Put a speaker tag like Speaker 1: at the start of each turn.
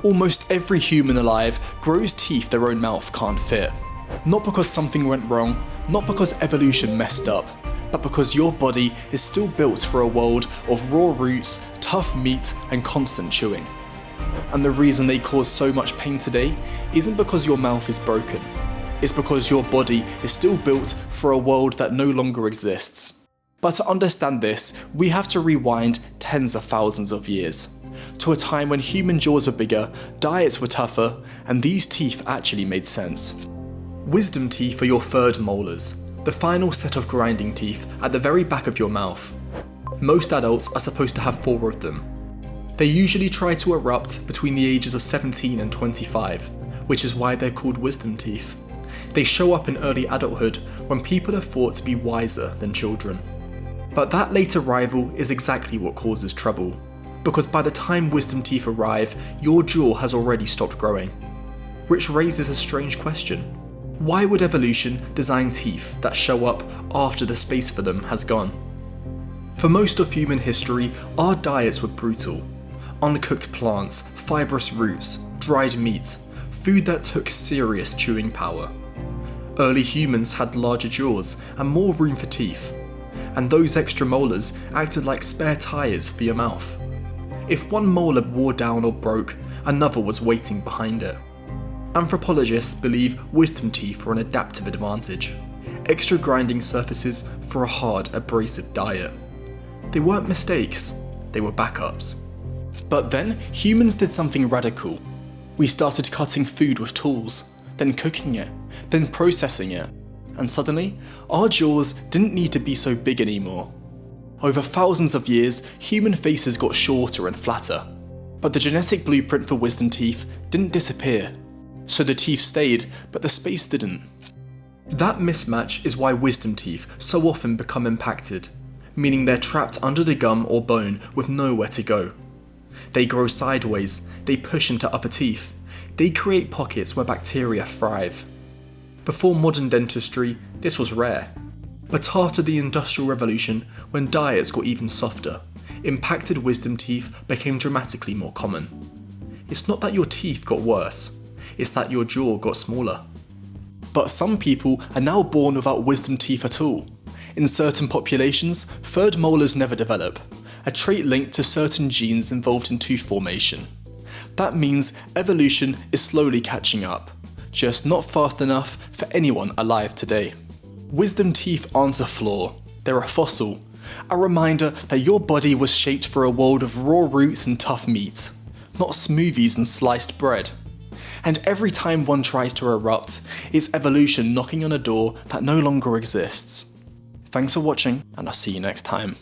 Speaker 1: Almost every human alive grows teeth their own mouth can't fit. Not because something went wrong, not because evolution messed up, but because your body is still built for a world of raw roots, tough meat, and constant chewing. And the reason they cause so much pain today isn't because your mouth is broken. It's because your body is still built for a world that no longer exists. But to understand this, we have to rewind tens of thousands of years, to a time when human jaws were bigger, diets were tougher, and these teeth actually made sense. Wisdom teeth are your third molars, the final set of grinding teeth at the very back of your mouth. Most adults are supposed to have 4 of them. They usually try to erupt between the ages of 17 and 25, which is why they're called wisdom teeth. They show up in early adulthood when people are thought to be wiser than children. But that late arrival is exactly what causes trouble, because by the time wisdom teeth arrive, your jaw has already stopped growing. Which raises a strange question. Why would evolution design teeth that show up after the space for them has gone? For most of human history, our diets were brutal. Uncooked plants, fibrous roots, dried meat, food that took serious chewing power. Early humans had larger jaws and more room for teeth, and those extra molars acted like spare tyres for your mouth. If one molar wore down or broke, another was waiting behind it. Anthropologists believe wisdom teeth were an adaptive advantage, extra grinding surfaces for a hard, abrasive diet. They weren't mistakes, they were backups. But then, humans did something radical. We started cutting food with tools, then cooking it, then processing it, and suddenly, our jaws didn't need to be so big anymore. Over thousands of years, human faces got shorter and flatter. But the genetic blueprint for wisdom teeth didn't disappear. So the teeth stayed, but the space didn't. That mismatch is why wisdom teeth so often become impacted, meaning they're trapped under the gum or bone with nowhere to go. They grow sideways, they push into other teeth, they create pockets where bacteria thrive. Before modern dentistry, this was rare. But after the Industrial Revolution, when diets got even softer, impacted wisdom teeth became dramatically more common. It's not that your teeth got worse, it's that your jaw got smaller. But some people are now born without wisdom teeth at all. In certain populations, third molars never develop, a trait linked to certain genes involved in tooth formation. That means evolution is slowly catching up, just not fast enough for anyone alive today. Wisdom teeth aren't a flaw, they're a fossil, a reminder that your body was shaped for a world of raw roots and tough meat, not smoothies and sliced bread. And every time one tries to erupt, it's evolution knocking on a door that no longer exists. Thanks for watching, and I'll see you next time.